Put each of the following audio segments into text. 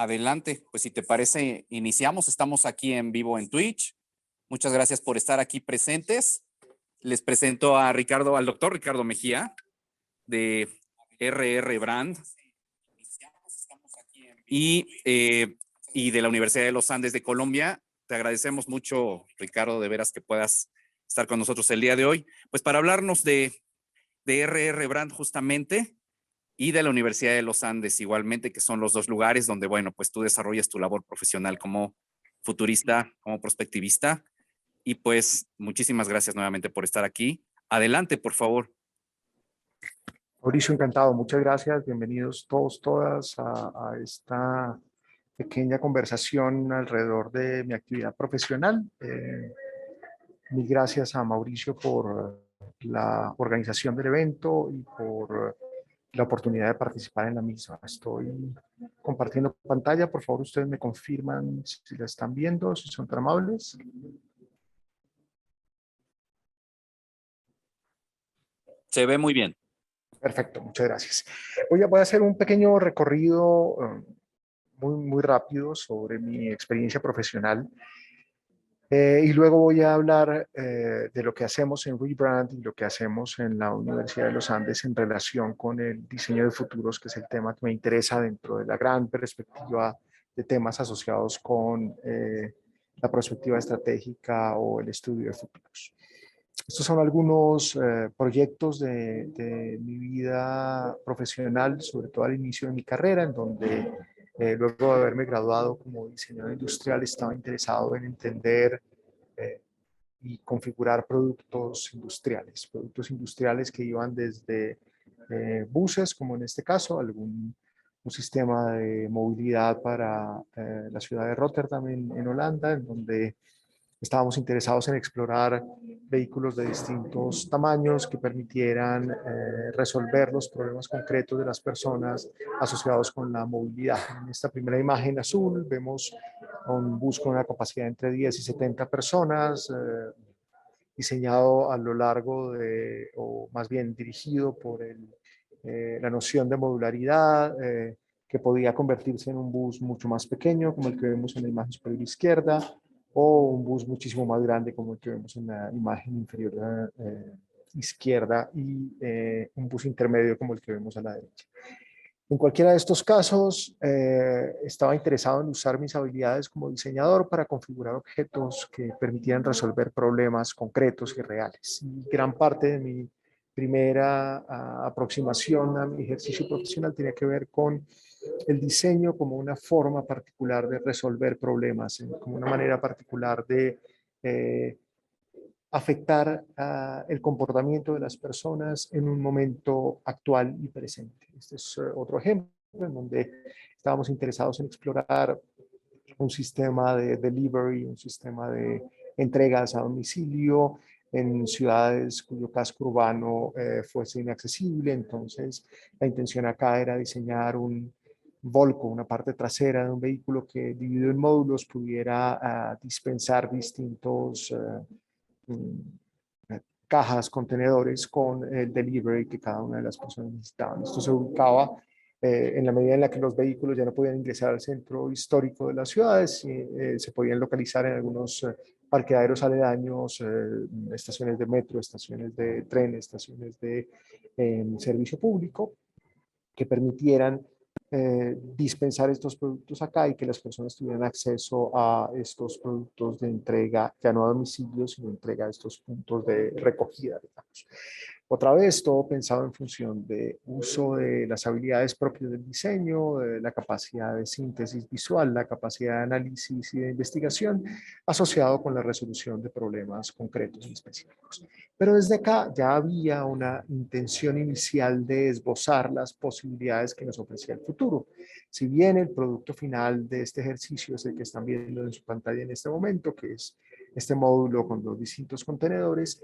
adelante. Pues si te parece, iniciamos. Estamos aquí en vivo en Twitch. Muchas gracias por estar aquí presentes. Les presento a Ricardo, al doctor Ricardo Mejía de RR Brand y de la Universidad de los Andes de Colombia. Te agradecemos mucho, Ricardo, de veras que puedas estar con nosotros el día de hoy, pues para hablarnos de RR Brand justamente y de la Universidad de los Andes igualmente, que son los dos lugares donde, bueno, pues tú desarrollas tu labor profesional como futurista, como prospectivista. Y pues muchísimas gracias nuevamente por estar aquí. Adelante, por favor. Mauricio, encantado. Muchas gracias. Bienvenidos todos, todas a esta pequeña conversación alrededor de mi actividad profesional. Mil gracias a Mauricio por la organización del evento y por la oportunidad de participar en la misma. Estoy compartiendo pantalla. Por favor, ustedes me confirman si la están viendo, si son tan amables. Se ve muy bien. Perfecto, muchas gracias. Voy a hacer un pequeño recorrido muy rápido sobre mi experiencia profesional y luego voy a hablar de lo que hacemos en Rebrand y lo que hacemos en la Universidad de los Andes en relación con el diseño de futuros, que es el tema que me interesa dentro de la gran perspectiva de temas asociados con la perspectiva estratégica o el estudio de futuros. Estos son algunos proyectos de mi vida profesional, sobre todo al inicio de mi carrera, en donde luego de haberme graduado como diseñador industrial estaba interesado en entender y configurar productos industriales que iban desde buses, como en este caso, un sistema de movilidad para la ciudad de Rotterdam en Holanda, en donde estábamos interesados en explorar vehículos de distintos tamaños que permitieran resolver los problemas concretos de las personas asociados con la movilidad. En esta primera imagen azul vemos un bus con una capacidad entre 10 y 70 personas, diseñado a lo largo de, o más bien dirigido por la noción de modularidad, que podía convertirse en un bus mucho más pequeño, como el que vemos en la imagen superior izquierda, o un bus muchísimo más grande como el que vemos en la imagen inferior izquierda y un bus intermedio como el que vemos a la derecha. En cualquiera de estos casos, estaba interesado en usar mis habilidades como diseñador para configurar objetos que permitieran resolver problemas concretos y reales. Y gran parte de mi primera aproximación a mi ejercicio profesional tenía que ver con el diseño como una forma particular de resolver problemas, como una manera particular de afectar el comportamiento de las personas en un momento actual y presente. Este es otro ejemplo en donde estábamos interesados en explorar un sistema de delivery, un sistema de entregas a domicilio en ciudades cuyo casco urbano fuese inaccesible. Entonces, la intención acá era diseñar un Volco, una parte trasera de un vehículo que dividido en módulos pudiera dispensar distintos cajas, contenedores con el delivery que cada una de las personas necesitaban. Esto se ubicaba en la medida en la que los vehículos ya no podían ingresar al centro histórico de las ciudades, y, se podían localizar en algunos parqueaderos aledaños, estaciones de metro, estaciones de tren, estaciones de servicio público, que permitieran dispensar estos productos acá y que las personas tuvieran acceso a estos productos de entrega, ya no a domicilio, sino entrega a estos puntos de recogida, digamos. Otra vez, todo pensado en función de uso de las habilidades propias del diseño, de la capacidad de síntesis visual, la capacidad de análisis y de investigación, asociado con la resolución de problemas concretos y específicos. Pero desde acá ya había una intención inicial de esbozar las posibilidades que nos ofrecía el futuro. Si bien el producto final de este ejercicio es el que están viendo en su pantalla en este momento, que es este módulo con los distintos contenedores,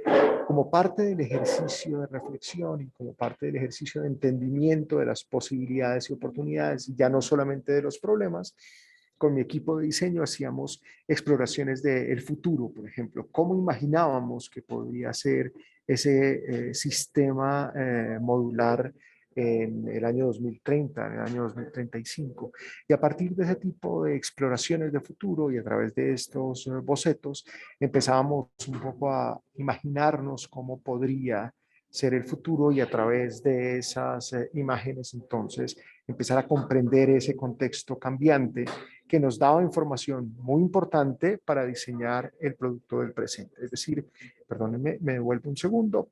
como parte del ejercicio de reflexión y como parte del ejercicio de entendimiento de las posibilidades y oportunidades, ya no solamente de los problemas, con mi equipo de diseño hacíamos exploraciones del futuro, por ejemplo, cómo imaginábamos que podría ser ese sistema modular en el año 2030, en el año 2035. Y a partir de ese tipo de exploraciones de futuro y a través de estos bocetos, empezábamos un poco a imaginarnos cómo podría ser el futuro y a través de esas imágenes entonces empezar a comprender ese contexto cambiante que nos daba información muy importante para diseñar el producto del presente. Es decir, perdónenme, me devuelvo un segundo.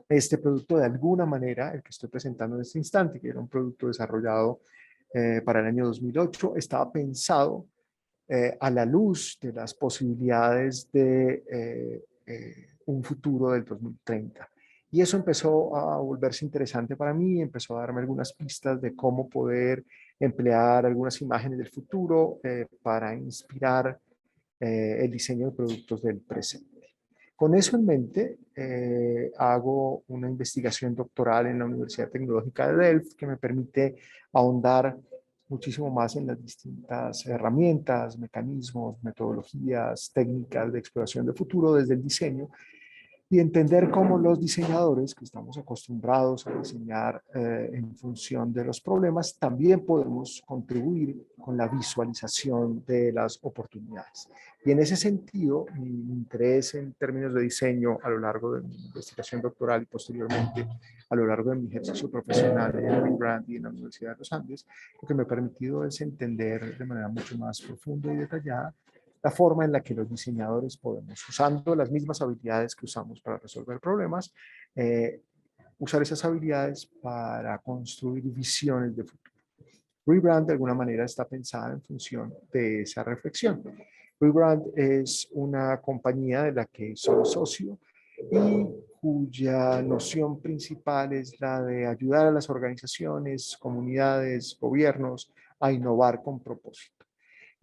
Este producto de alguna manera, el que estoy presentando en este instante, que era un producto desarrollado para el año 2008, estaba pensado a la luz de las posibilidades de un futuro del 2030. Y eso empezó a volverse interesante para mí, empezó a darme algunas pistas de cómo poder emplear algunas imágenes del futuro para inspirar el diseño de productos del presente. Con eso en mente, hago una investigación doctoral en la Universidad Tecnológica de Delft que me permite ahondar muchísimo más en las distintas herramientas, mecanismos, metodologías, técnicas de exploración de futuro desde el diseño y entender cómo los diseñadores que estamos acostumbrados a diseñar en función de los problemas, también podemos contribuir con la visualización de las oportunidades. Y en ese sentido, mi interés en términos de diseño a lo largo de mi investigación doctoral y posteriormente a lo largo de mi ejercicio profesional en Rebrand y en la Universidad de los Andes, lo que me ha permitido es entender de manera mucho más profunda y detallada la forma en la que los diseñadores podemos, usando las mismas habilidades que usamos para resolver problemas, usar esas habilidades para construir visiones de futuro. Rebrand de alguna manera está pensada en función de esa reflexión. Rebrand es una compañía de la que soy socio y cuya noción principal es la de ayudar a las organizaciones, comunidades, gobiernos a innovar con propósito.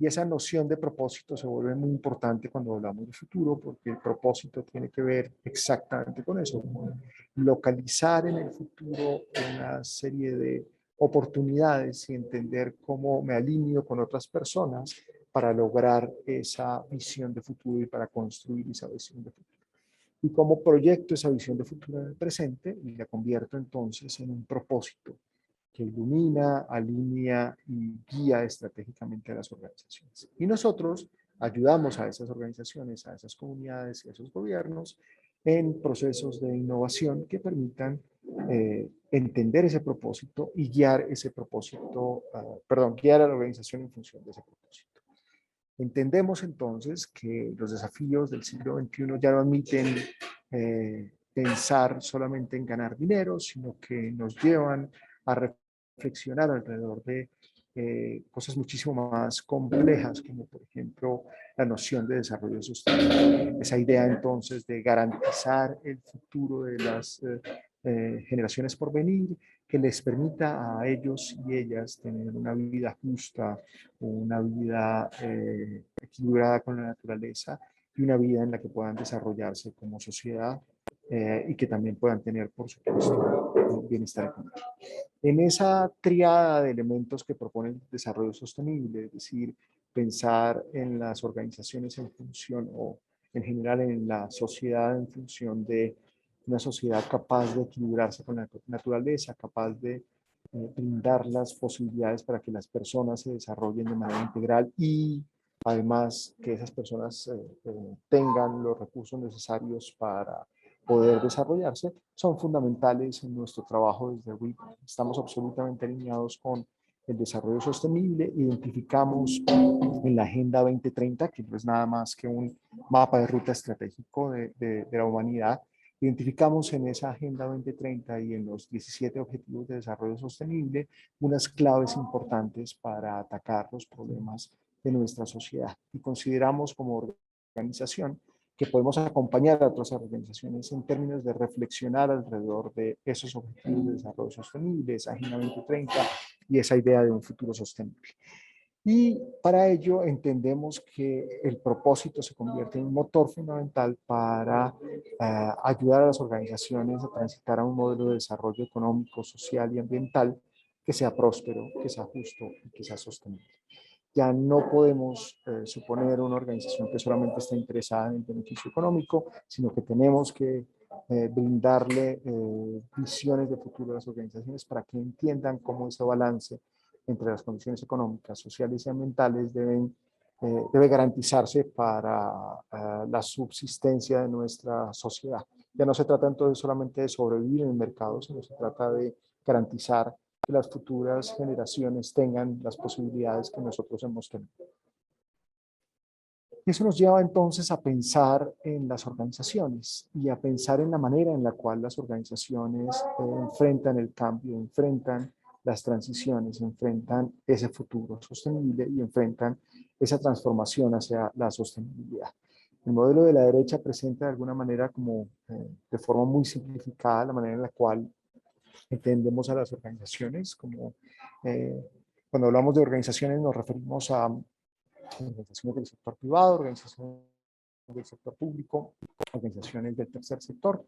Y esa noción de propósito se vuelve muy importante cuando hablamos de futuro, porque el propósito tiene que ver exactamente con eso, con localizar en el futuro una serie de oportunidades y entender cómo me alineo con otras personas para lograr esa visión de futuro y para construir esa visión de futuro. Y cómo proyecto esa visión de futuro en el presente y la convierto entonces en un propósito que ilumina, alinea y guía estratégicamente a las organizaciones. Y nosotros ayudamos a esas organizaciones, a esas comunidades y a esos gobiernos en procesos de innovación que permitan entender ese propósito y guiar ese propósito, guiar a la organización en función de ese propósito. Entendemos entonces que los desafíos del siglo XXI ya no admiten pensar solamente en ganar dinero, sino que nos llevan a reflexionar alrededor de cosas muchísimo más complejas, como por ejemplo la noción de desarrollo sostenible. Esa idea entonces de garantizar el futuro de las generaciones por venir, que les permita a ellos y ellas tener una vida justa, una vida equilibrada con la naturaleza y una vida en la que puedan desarrollarse como sociedad y que también puedan tener, por supuesto, bienestar económico. En esa triada de elementos que propone el desarrollo sostenible, es decir, pensar en las organizaciones en función o en general en la sociedad en función de una sociedad capaz de equilibrarse con la naturaleza, capaz de brindar las posibilidades para que las personas se desarrollen de manera integral y además que esas personas tengan los recursos necesarios para poder desarrollarse, son fundamentales en nuestro trabajo desde WIC. Estamos absolutamente alineados con el desarrollo sostenible, identificamos en la Agenda 2030, que no es nada más que un mapa de ruta estratégico de la humanidad, identificamos en esa Agenda 2030 y en los 17 Objetivos de Desarrollo Sostenible unas claves importantes para atacar los problemas de nuestra sociedad. Y consideramos como organización que podemos acompañar a otras organizaciones en términos de reflexionar alrededor de esos objetivos de desarrollo sostenible, esa Agenda 2030 y esa idea de un futuro sostenible. Y para ello entendemos que el propósito se convierte en un motor fundamental para ayudar a las organizaciones a transitar a un modelo de desarrollo económico, social y ambiental que sea próspero, que sea justo y que sea sostenible. Ya no podemos suponer una organización que solamente está interesada en el beneficio económico, sino que tenemos que brindarle visiones de futuro a las organizaciones para que entiendan cómo ese balance entre las condiciones económicas, sociales y ambientales debe garantizarse para la subsistencia de nuestra sociedad. Ya no se trata entonces solamente de sobrevivir en el mercado, sino se trata de garantizar que las futuras generaciones tengan las posibilidades que nosotros hemos tenido. Y eso nos lleva entonces a pensar en las organizaciones y a pensar en la manera en la cual las organizaciones enfrentan el cambio, enfrentan las transiciones, enfrentan ese futuro sostenible y enfrentan esa transformación hacia la sostenibilidad. El modelo de la derecha presenta de alguna manera como de forma muy simplificada la manera en la cual entendemos a las organizaciones. Como cuando hablamos de organizaciones nos referimos a organizaciones del sector privado, organizaciones del sector público, organizaciones del tercer sector.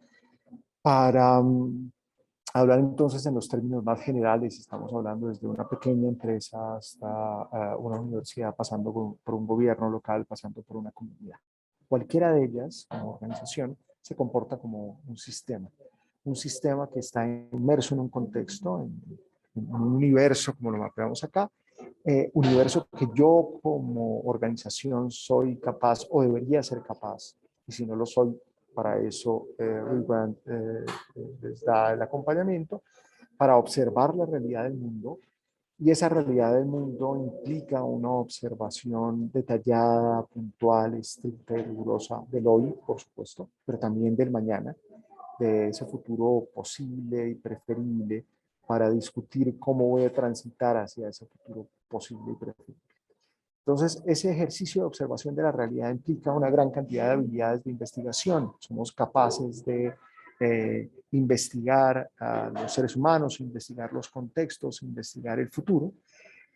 Para hablar entonces en los términos más generales, estamos hablando desde una pequeña empresa hasta una universidad, pasando por un gobierno local, pasando por una comunidad. Cualquiera de ellas, como organización, se comporta como un sistema que está inmerso en un contexto, en un universo, como lo mapeamos acá, universo que yo como organización soy capaz o debería ser capaz, y si no lo soy, para eso Rebrand les da el acompañamiento, para observar la realidad del mundo, y esa realidad del mundo implica una observación detallada, puntual, estricta y rigurosa del hoy, por supuesto, pero también del mañana, de ese futuro posible y preferible, para discutir cómo voy a transitar hacia ese futuro posible y preferible. Entonces, ese ejercicio de observación de la realidad implica una gran cantidad de habilidades de investigación. Somos capaces de investigar a los seres humanos, investigar los contextos, investigar el futuro,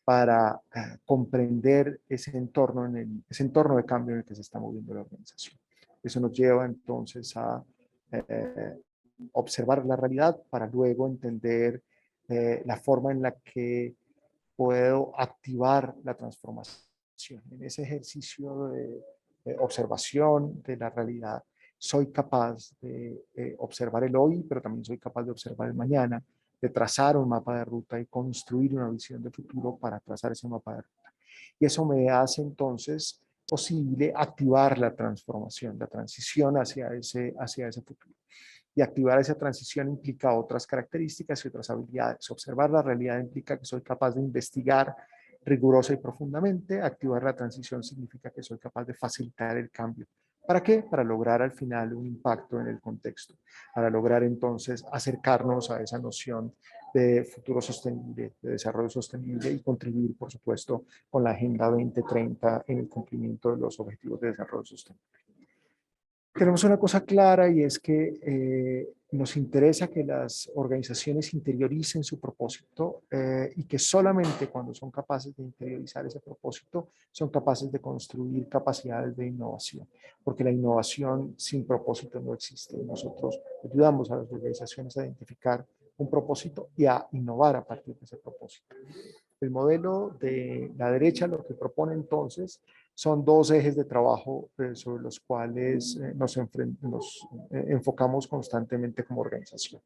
para comprender ese entorno de cambio en el que se está moviendo la organización. Eso nos lleva entonces a observar la realidad para luego entender la forma en la que puedo activar la transformación. En ese ejercicio de observación de la realidad, soy capaz de observar el hoy, pero también soy capaz de observar el mañana, de trazar un mapa de ruta y construir una visión de futuro para trazar ese mapa de ruta. Y eso me hace entonces posible activar la transformación, la transición hacia ese futuro. Y activar esa transición implica otras características y otras habilidades. Observar la realidad implica que soy capaz de investigar rigurosa y profundamente. Activar la transición significa que soy capaz de facilitar el cambio. ¿Para qué? Para lograr al final un impacto en el contexto, para lograr entonces acercarnos a esa noción de futuro sostenible, de desarrollo sostenible y contribuir, por supuesto, con la Agenda 2030 en el cumplimiento de los objetivos de desarrollo sostenible. Tenemos una cosa clara y es que nos interesa que las organizaciones interioricen su propósito y que solamente cuando son capaces de interiorizar ese propósito son capaces de construir capacidades de innovación, porque la innovación sin propósito no existe. Nosotros ayudamos a las organizaciones a identificar un propósito y a innovar a partir de ese propósito. El modelo de la derecha lo que propone entonces son dos ejes de trabajo sobre los cuales nos enfocamos constantemente como organización.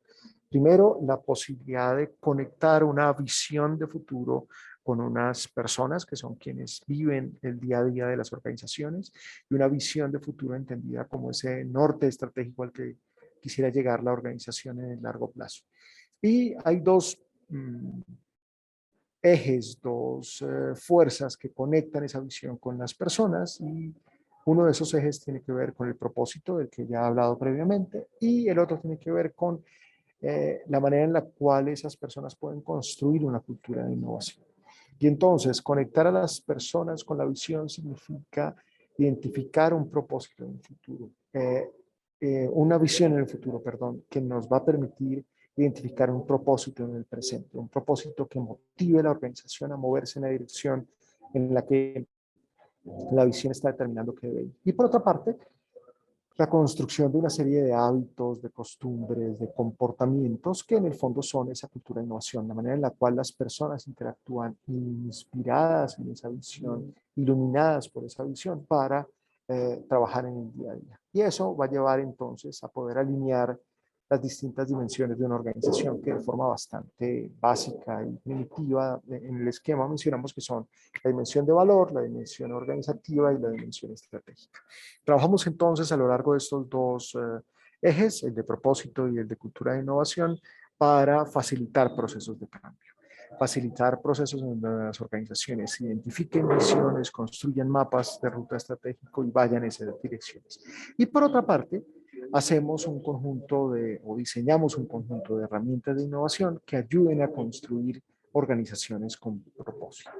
Primero, la posibilidad de conectar una visión de futuro con unas personas que son quienes viven el día a día de las organizaciones y una visión de futuro entendida como ese norte estratégico al que quisiera llegar la organización en el largo plazo. Y hay dos ejes, dos fuerzas que conectan esa visión con las personas, y uno de esos ejes tiene que ver con el propósito del que ya he hablado previamente y el otro tiene que ver con la manera en la cual esas personas pueden construir una cultura de innovación. Y entonces conectar a las personas con la visión significa identificar un propósito en el futuro, una visión en el futuro, perdón, que nos va a permitir identificar un propósito en el presente, un propósito que motive a la organización a moverse en la dirección en la que la visión está determinando que debe ir. Y por otra parte, la construcción de una serie de hábitos, de costumbres, de comportamientos que en el fondo son esa cultura de innovación, la manera en la cual las personas interactúan inspiradas en esa visión, iluminadas por esa visión para trabajar en el día a día. Y eso va a llevar entonces a poder alinear las distintas dimensiones de una organización que de forma bastante básica y primitiva en el esquema mencionamos que son la dimensión de valor, la dimensión organizativa y la dimensión estratégica. Trabajamos entonces a lo largo de estos dos ejes, el de propósito y el de cultura de innovación, para facilitar procesos de cambio. Facilitar procesos en donde las organizaciones identifiquen visiones, construyan mapas de ruta estratégico y vayan en esas direcciones. Y por otra parte, hacemos un conjunto o diseñamos un conjunto de herramientas de innovación que ayuden a construir organizaciones con propósito.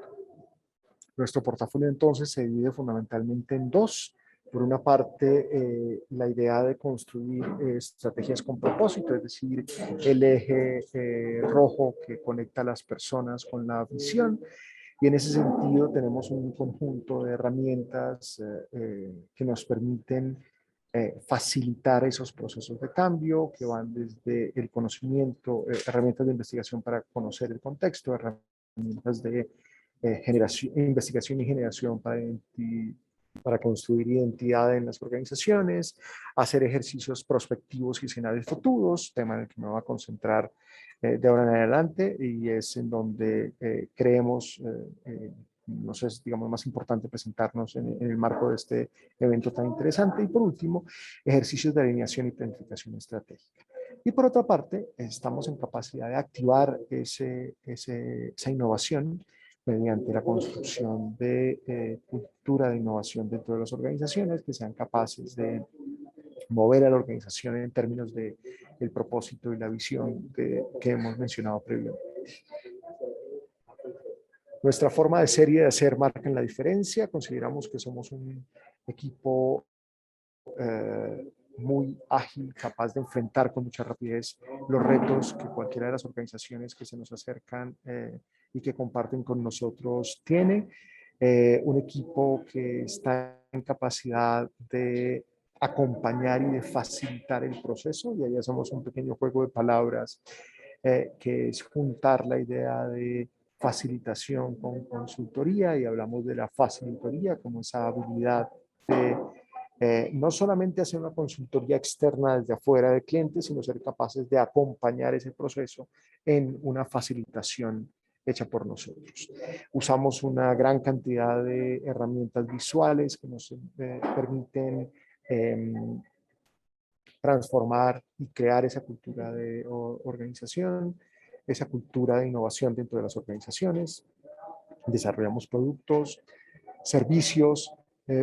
Nuestro portafolio entonces se divide fundamentalmente en dos. Por una parte, la idea de construir estrategias con propósito, es decir, el eje rojo que conecta a las personas con la visión. Y en ese sentido tenemos un conjunto de herramientas que nos permiten facilitar esos procesos de cambio que van desde el conocimiento, herramientas de investigación para conocer el contexto, herramientas de investigación y generación para construir identidad en las organizaciones, hacer ejercicios prospectivos y escenarios futuros, tema en el que me voy a concentrar de ahora en adelante y es en donde creemos, no sé, es digamos más importante presentarnos en el marco de este evento tan interesante. Y por último, ejercicios de alineación y planificación estratégica. Y por otra parte, estamos en capacidad de activar esa innovación mediante la construcción de cultura de innovación dentro de las organizaciones que sean capaces de mover a la organización en términos de el propósito y la visión que hemos mencionado previamente. Nuestra forma de ser y de hacer marcan la diferencia. Consideramos que somos un equipo muy ágil, capaz de enfrentar con mucha rapidez los retos que cualquiera de las organizaciones que se nos acercan y que comparten con nosotros tiene. Un equipo que está en capacidad de acompañar y de facilitar el proceso, y ahí hacemos un pequeño juego de palabras que es juntar la idea de facilitación con consultoría, y hablamos de la facilitoría como esa habilidad de no solamente hacer una consultoría externa desde afuera de clientes, sino ser capaces de acompañar ese proceso en una facilitación hecha por nosotros. Usamos una gran cantidad de herramientas visuales que nos permiten transformar y crear esa cultura de organización, esa cultura de innovación dentro de las organizaciones. Desarrollamos productos, servicios,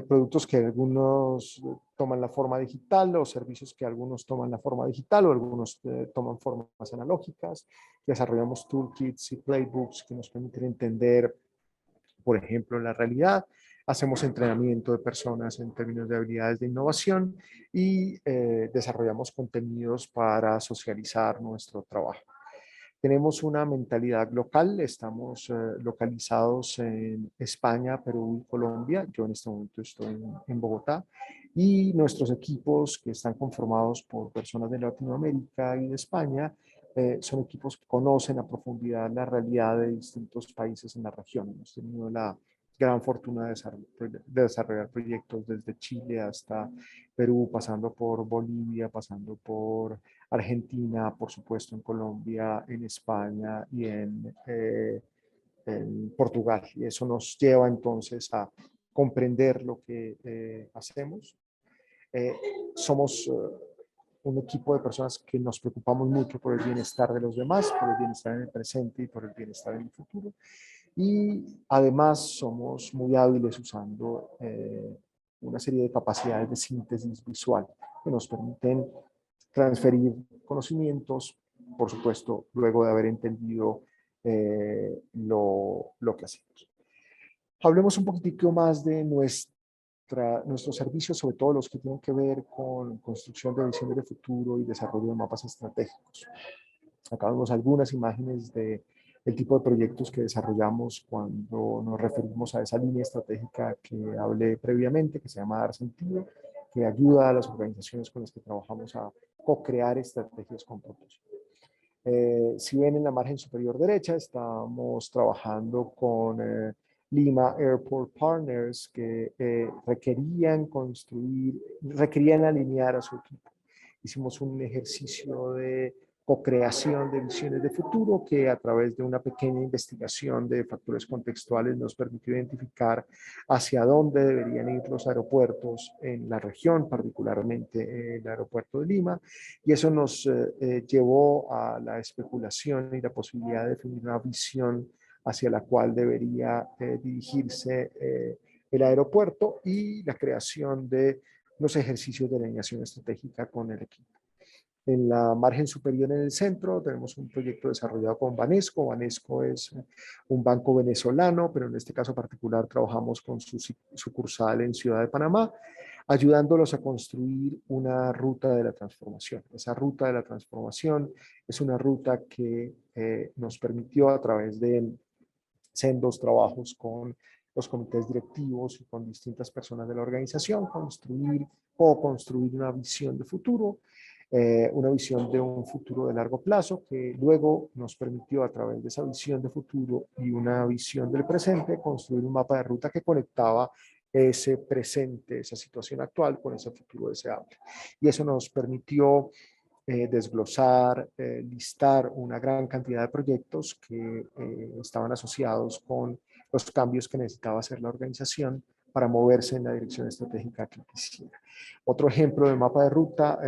productos que algunos toman la forma digital o servicios que algunos toman la forma digital o algunos toman formas analógicas. Desarrollamos toolkits y playbooks que nos permiten entender, por ejemplo, la realidad. Hacemos entrenamiento de personas en términos de habilidades de innovación y desarrollamos contenidos para socializar nuestro trabajo. Tenemos una mentalidad local, estamos localizados en España, Perú y Colombia. Yo en este momento estoy en Bogotá y nuestros equipos que están conformados por personas de Latinoamérica y de España son equipos que conocen a profundidad la realidad de distintos países en la región. Hemos tenido la gran fortuna de desarrollar proyectos desde Chile hasta Perú, pasando por Bolivia, pasando por Argentina, por supuesto en Colombia, en España y en Portugal. Y eso nos lleva entonces a comprender lo que hacemos. Somos un equipo de personas que nos preocupamos mucho por el bienestar de los demás, por el bienestar en el presente y por el bienestar en el futuro. Y además somos muy hábiles usando una serie de capacidades de síntesis visual que nos permiten transferir conocimientos, por supuesto, luego de haber entendido lo que hacemos. Hablemos un poquitico más de nuestros servicios, sobre todo los que tienen que ver con construcción de visiones de futuro y desarrollo de mapas estratégicos. Acá vemos algunas imágenes de el tipo de proyectos que desarrollamos cuando nos referimos a esa línea estratégica que hablé previamente, que se llama Dar Sentido, que ayuda a las organizaciones con las que trabajamos a co-crear estrategias con propósito. Si ven en la margen superior derecha, estamos trabajando con Lima Airport Partners, que requerían alinear a su equipo. Hicimos un ejercicio de co-creación de visiones de futuro que a través de una pequeña investigación de factores contextuales nos permitió identificar hacia dónde deberían ir los aeropuertos en la región, particularmente el aeropuerto de Lima, y eso nos llevó a la especulación y la posibilidad de definir una visión hacia la cual debería dirigirse el aeropuerto y la creación de los ejercicios de alineación estratégica con el equipo. En la margen superior en el centro tenemos un proyecto desarrollado con Banesco. Banesco es un banco venezolano, pero en este caso particular trabajamos con su sucursal en Ciudad de Panamá, ayudándolos a construir una ruta de la transformación. Esa ruta de la transformación es una ruta que nos permitió a través de sendos trabajos con los comités directivos y con distintas personas de la organización, construir una visión de futuro, una visión de un futuro de largo plazo que luego nos permitió a través de esa visión de futuro y una visión del presente construir un mapa de ruta que conectaba ese presente, esa situación actual con ese futuro deseable. Y eso nos permitió desglosar, listar una gran cantidad de proyectos que estaban asociados con los cambios que necesitaba hacer la organización para moverse en la dirección estratégica que quisiera. Otro ejemplo de mapa de ruta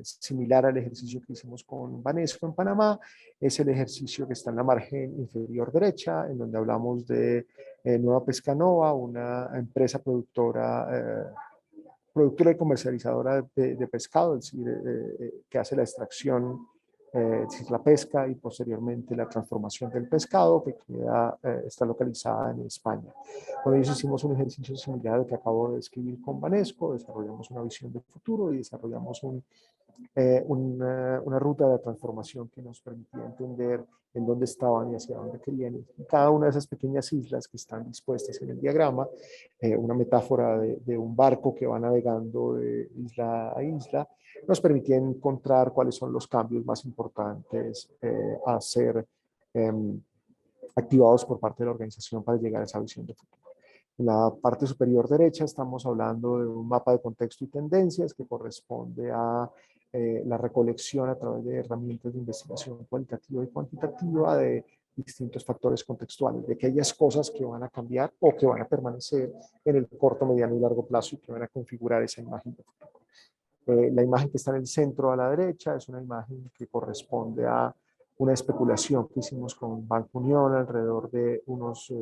similar al ejercicio que hicimos con Banesco en Panamá es el ejercicio que está en la margen inferior derecha, en donde hablamos de Nueva Pescanova, una empresa productora y comercializadora de pescado, es decir, que hace la extracción, es decir, la pesca y posteriormente la transformación del pescado, que está localizada en España. Con ellos hicimos un ejercicio similar al que acabo de describir con Banesco, desarrollamos una visión de futuro y desarrollamos una ruta de transformación que nos permitía entender en dónde estaban y hacia dónde querían ir. Y cada una de esas pequeñas islas que están dispuestas en el diagrama, una metáfora de un barco que va navegando de isla a isla, nos permitía encontrar cuáles son los cambios más importantes a ser activados por parte de la organización para llegar a esa visión de futuro. En la parte superior derecha estamos hablando de un mapa de contexto y tendencias que corresponde a la recolección a través de herramientas de investigación cualitativa y cuantitativa de distintos factores contextuales, de aquellas cosas que van a cambiar o que van a permanecer en el corto, mediano y largo plazo y que van a configurar esa imagen de futuro. La imagen que está en el centro a la derecha es una imagen que corresponde a una especulación que hicimos con Banco Unión alrededor de unos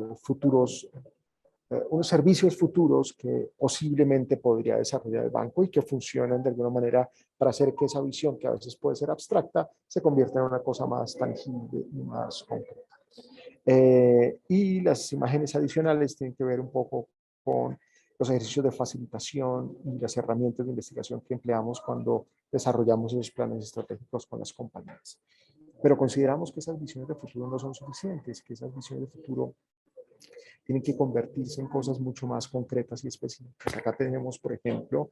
unos servicios futuros que posiblemente podría desarrollar el banco y que funcionan de alguna manera para hacer que esa visión, que a veces puede ser abstracta, se convierta en una cosa más tangible y más concreta. Y las imágenes adicionales tienen que ver un poco con los ejercicios de facilitación y las herramientas de investigación que empleamos cuando desarrollamos esos planes estratégicos con las compañías. Pero consideramos que esas visiones de futuro no son suficientes, que esas visiones de futuro tienen que convertirse en cosas mucho más concretas y específicas. Acá tenemos, por ejemplo,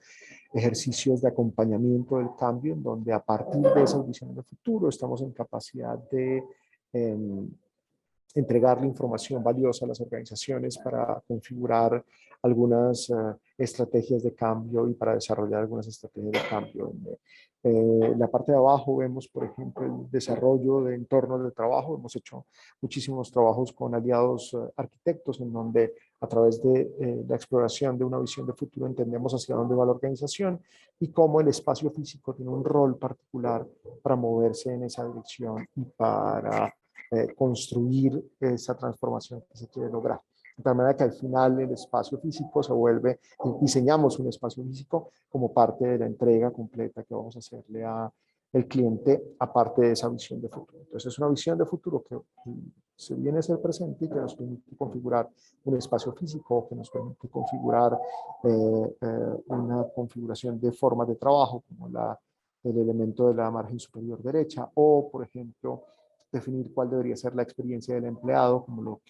ejercicios de acompañamiento del cambio, en donde a partir de esas visiones de futuro estamos en capacidad de entregarle información valiosa a las organizaciones para configurar algunas estrategias de cambio y para desarrollar algunas estrategias de cambio. En la parte de abajo vemos, por ejemplo, el desarrollo de entornos de trabajo. Hemos hecho muchísimos trabajos con aliados arquitectos en donde a través de la exploración de una visión de futuro entendemos hacia dónde va la organización y cómo el espacio físico tiene un rol particular para moverse en esa dirección y para construir esa transformación que se quiere lograr. De tal manera que al final el espacio físico se vuelve, diseñamos un espacio físico como parte de la entrega completa que vamos a hacerle al cliente, aparte de esa visión de futuro. Entonces es una visión de futuro que se viene a ser presente y que nos permite configurar un espacio físico, que nos permite configurar una configuración de formas de trabajo, como el elemento de la margen superior derecha, o por ejemplo, definir cuál debería ser la experiencia del empleado, como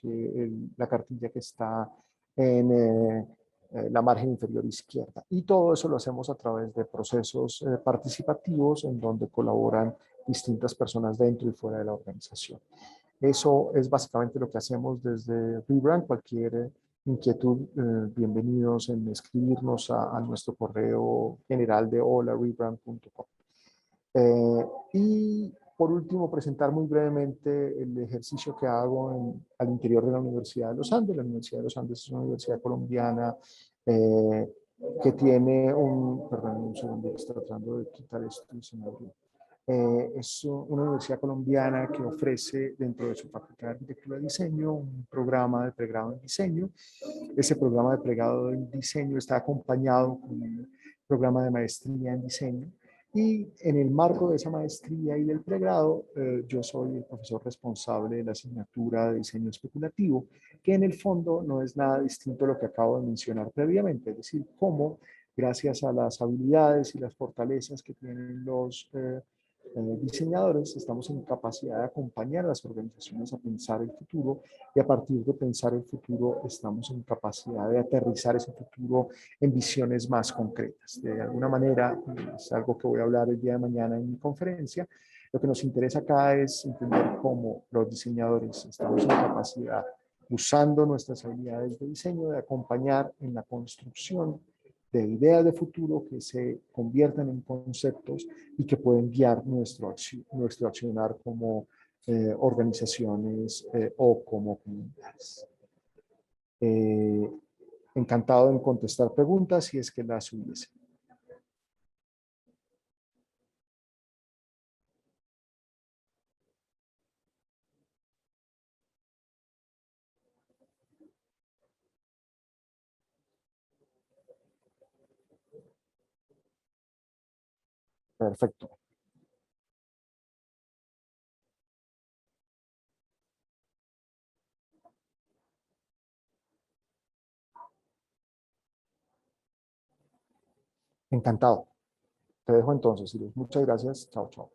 la cartilla que está en la margen inferior izquierda. Y todo eso lo hacemos a través de procesos participativos en donde colaboran distintas personas dentro y fuera de la organización. Eso es básicamente lo que hacemos desde Rebrand. Cualquier inquietud, bienvenidos en escribirnos a nuestro correo general de hola@rebrand.com. Y por último, presentar muy brevemente el ejercicio que hago al interior de la Universidad de los Andes. La Universidad de los Andes es una universidad colombiana que tiene perdón, un segundo, estoy tratando de quitar esto y se me abrió. Es una universidad colombiana que ofrece dentro de su facultad de arquitectura y diseño un programa de pregrado en diseño. Ese programa de pregrado en diseño está acompañado con un programa de maestría en diseño. Y en el marco de esa maestría y del pregrado, yo soy el profesor responsable de la asignatura de diseño especulativo, que en el fondo no es nada distinto a lo que acabo de mencionar previamente, es decir, cómo gracias a las habilidades y las fortalezas que tienen los diseñadores, estamos en capacidad de acompañar a las organizaciones a pensar el futuro, y a partir de pensar el futuro estamos en capacidad de aterrizar ese futuro en visiones más concretas. De alguna manera, es algo que voy a hablar el día de mañana en mi conferencia, lo que nos interesa acá es entender cómo los diseñadores estamos en capacidad, usando nuestras habilidades de diseño, de acompañar en la construcción de ideas de futuro que se conviertan en conceptos y que pueden guiar nuestro accionar como organizaciones o como comunidades. Encantado en contestar preguntas si es que las hubiese. Perfecto. Encantado. Te dejo entonces, Iris. Muchas gracias. Chao, chao.